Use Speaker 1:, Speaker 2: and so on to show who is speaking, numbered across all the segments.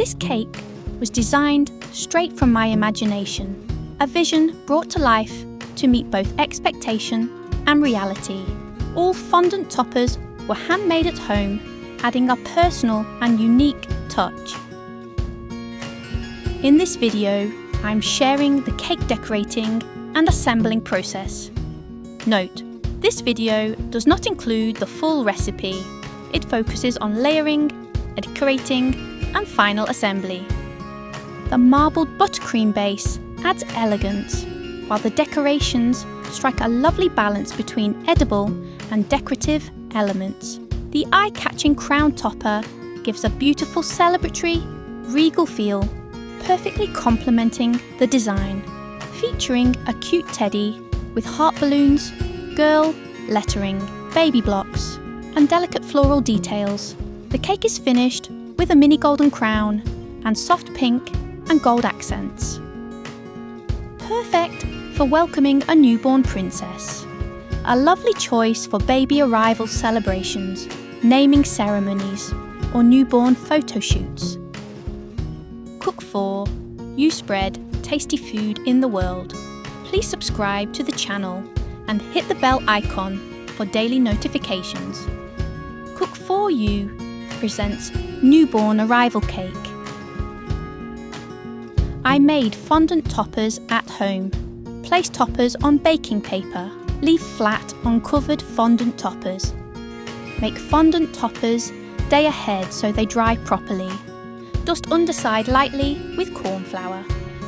Speaker 1: This cake was designed straight from my imagination, a vision brought to life to meet both expectation and reality. All fondant toppers were handmade at home, adding a personal and unique touch. In this video, I'm sharing the cake decorating and assembling process. Note, this video does not include the full recipe. It focuses on layering, decorating, and final assembly. The marbled buttercream base adds elegance, while the decorations strike a lovely balance between edible and decorative elements. The eye-catching crown topper gives a beautiful celebratory, regal feel, perfectly complementing the design, featuring a cute teddy with heart balloons, girl lettering, baby blocks, and delicate floral details. The cake is finished with a mini golden crown and soft pink and gold accents. Perfect for welcoming a newborn princess. A lovely choice for baby arrival celebrations, naming ceremonies, or newborn photo shoots. Cook for, you spread tasty food in the world. Please subscribe to the channel and hit the bell icon for daily notifications. Cook for You presents newborn arrival cake. I made fondant toppers at home. Place toppers on baking paper. Leave flat on covered fondant toppers. Make fondant toppers day ahead so they dry properly. Dust underside lightly with corn flour.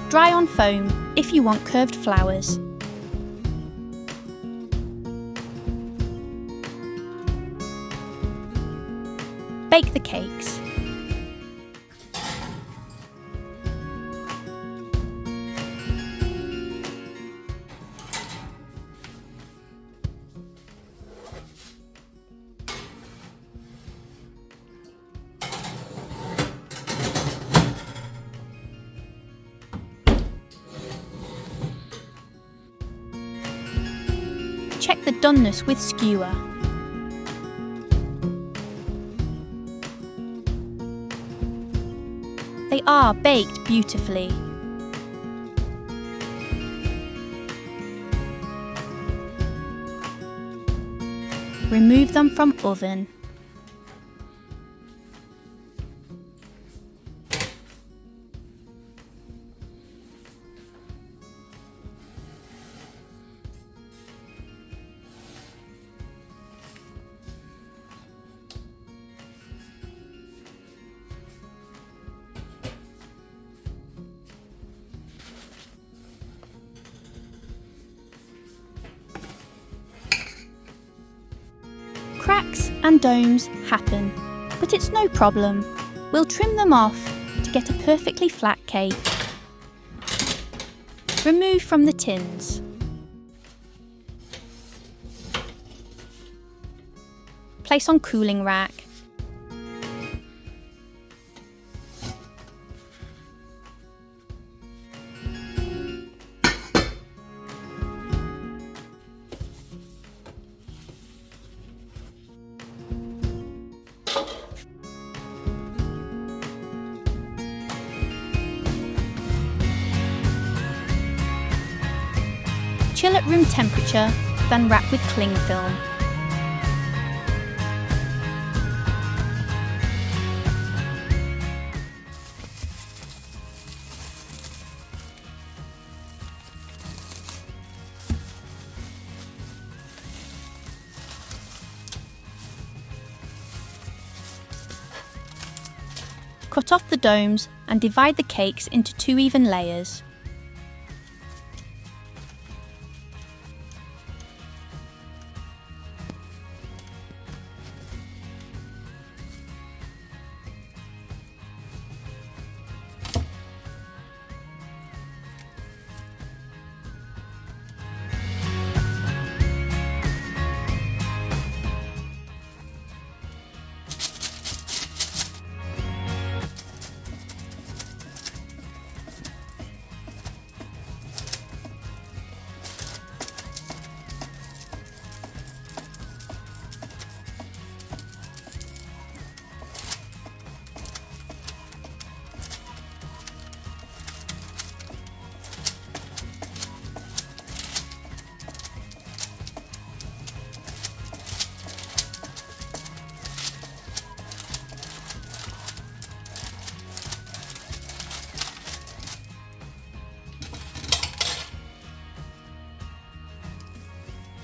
Speaker 1: Dry on foam if you want curved flowers. Bake the cakes. Check the doneness with skewer. They are baked beautifully. Remove them from oven. Cracks and domes happen, but it's no problem. We'll trim them off to get a perfectly flat cake. Remove from the tins. Place on cooling rack. Chill at room temperature, then wrap with cling film. Cut off the domes and divide the cakes into 2 even layers.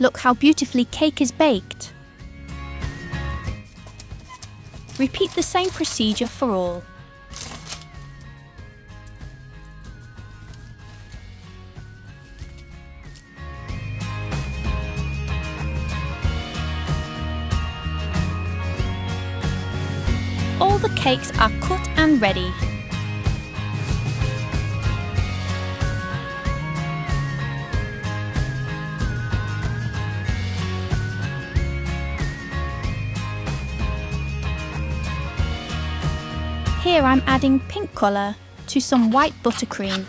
Speaker 1: Look how beautifully cake is baked. Repeat the same procedure for all. All the cakes are cut and ready. Here I'm adding pink colour to some white buttercream.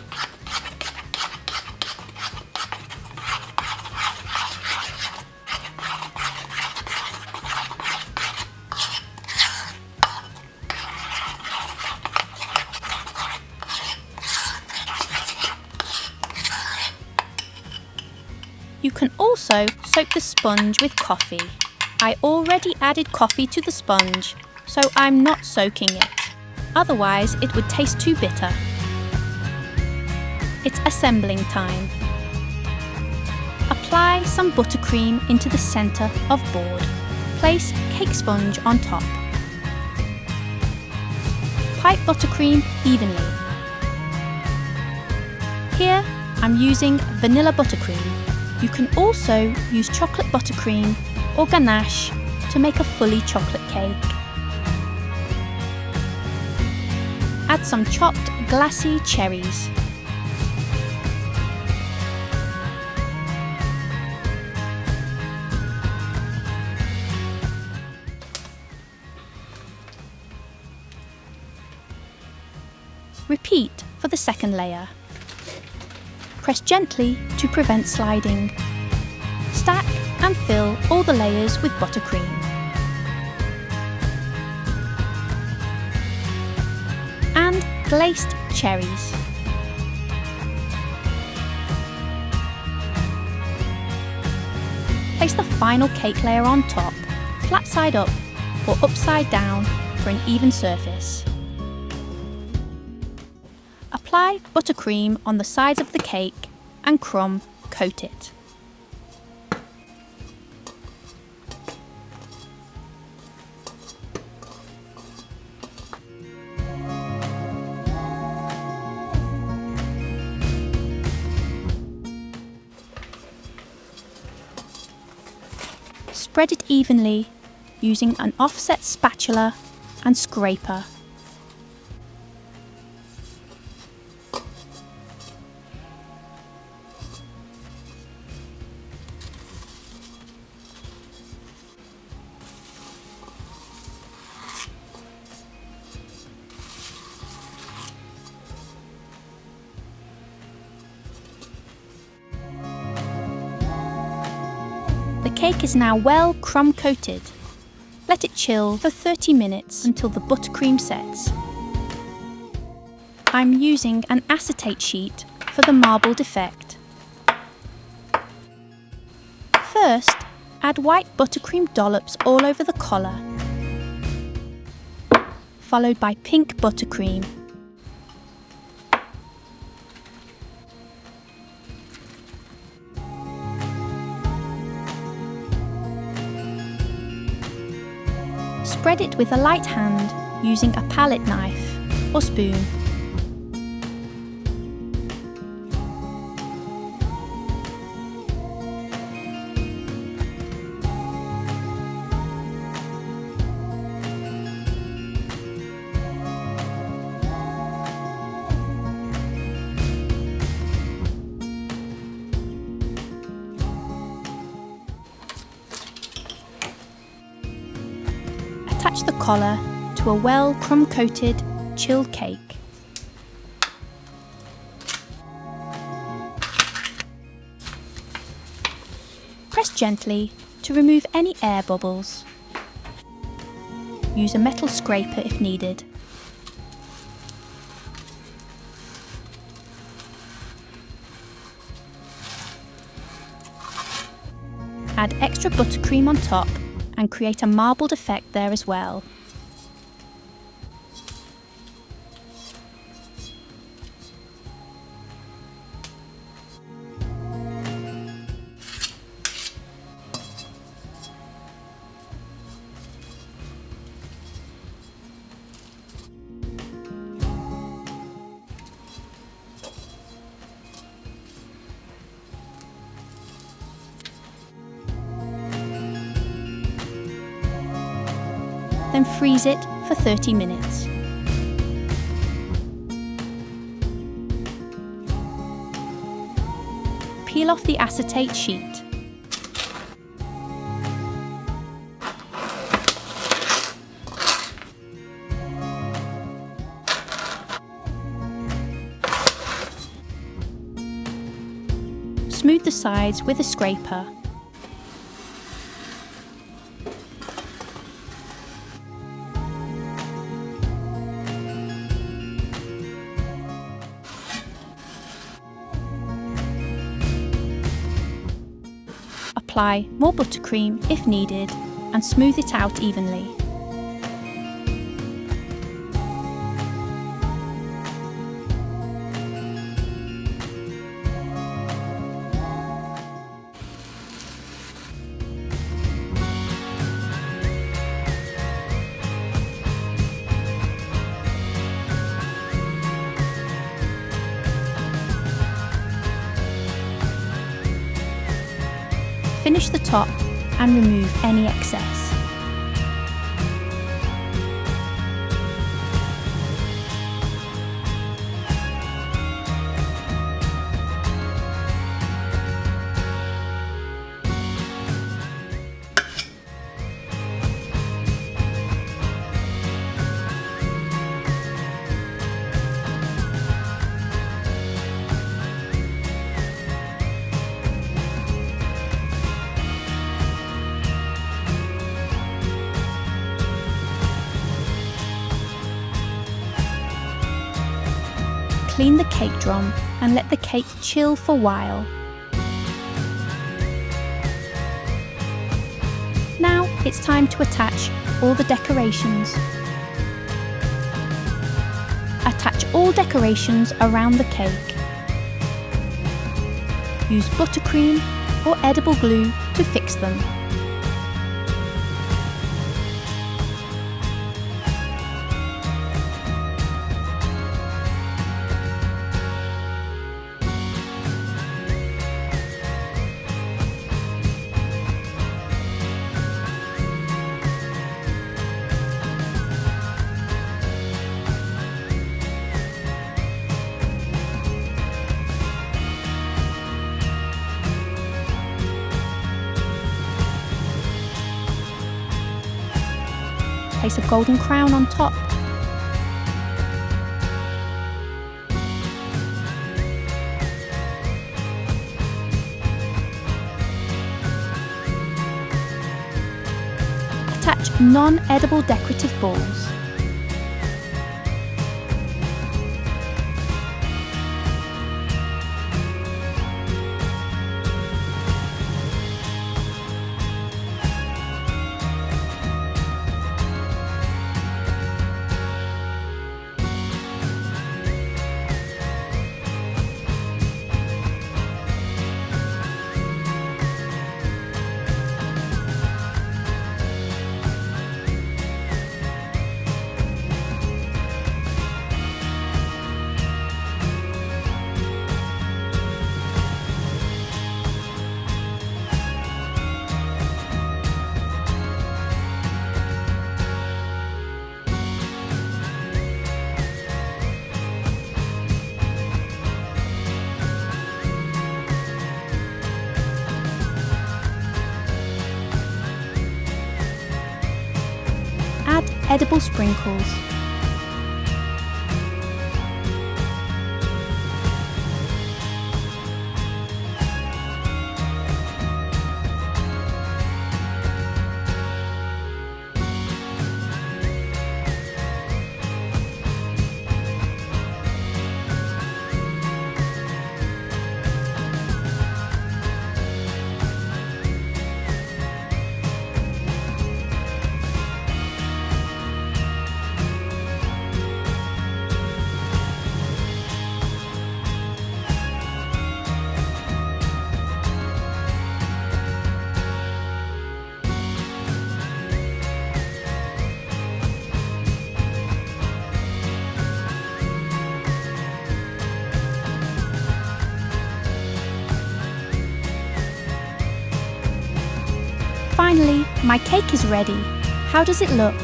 Speaker 1: You can also soak the sponge with coffee. I already added coffee to the sponge, so I'm not soaking it. Otherwise, it would taste too bitter. It's assembling time. Apply some buttercream into the centre of board. Place cake sponge on top. Pipe buttercream evenly. Here, I'm using vanilla buttercream. You can also use chocolate buttercream or ganache to make a fully chocolate cake. Add some chopped glassy cherries. Repeat for the second layer. Press gently to prevent sliding. Stack and fill all the layers with buttercream. And glazed cherries. Place the final cake layer on top, flat side up or upside down for an even surface. Apply buttercream on the sides of the cake and crumb coat it. Spread it evenly using an offset spatula and scraper. The cake is now well crumb-coated. Let it chill for 30 minutes until the buttercream sets. I'm using an acetate sheet for the marbled effect. First, add white buttercream dollops all over the collar, followed by pink buttercream. Spread it with a light hand using a palette knife or spoon. Attach the collar to a well crumb-coated, chilled cake. Press gently to remove any air bubbles. Use a metal scraper if needed. Add extra buttercream on top and create a marbled effect there as well. then freeze it for 30 minutes. Peel off the acetate sheet. Smooth the sides with a scraper. Apply more buttercream if needed and smooth it out evenly. Finish the top and remove any excess. Clean the cake drum and let the cake chill for a while. Now it's time to attach all the decorations. Attach all decorations around the cake. Use buttercream or edible glue to fix them. Place a golden crown on top. Attach non-edible decorative balls. Add edible sprinkles. Finally, my cake is ready. How does it look?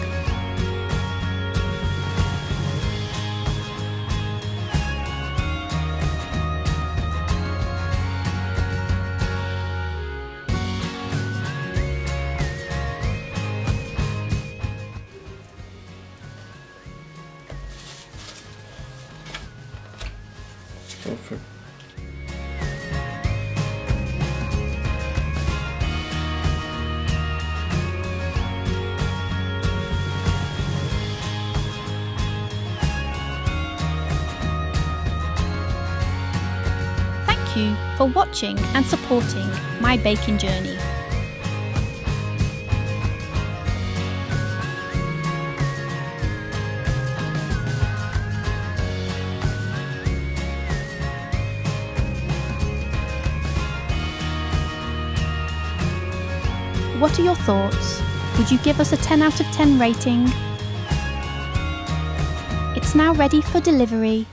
Speaker 2: Perfect.
Speaker 1: Thank you for watching and supporting my baking journey. What are your thoughts? Would you give us a 10 out of 10 rating? It's now ready for delivery.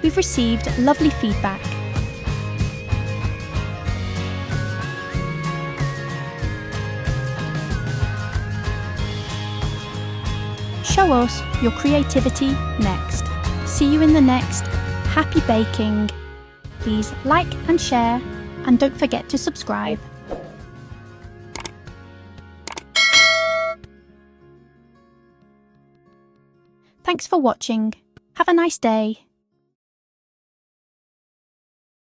Speaker 1: We've received lovely feedback. Show us your creativity next. See you in the next. Happy baking! Please like and share, and don't forget to subscribe. Thanks for watching. Have a nice day.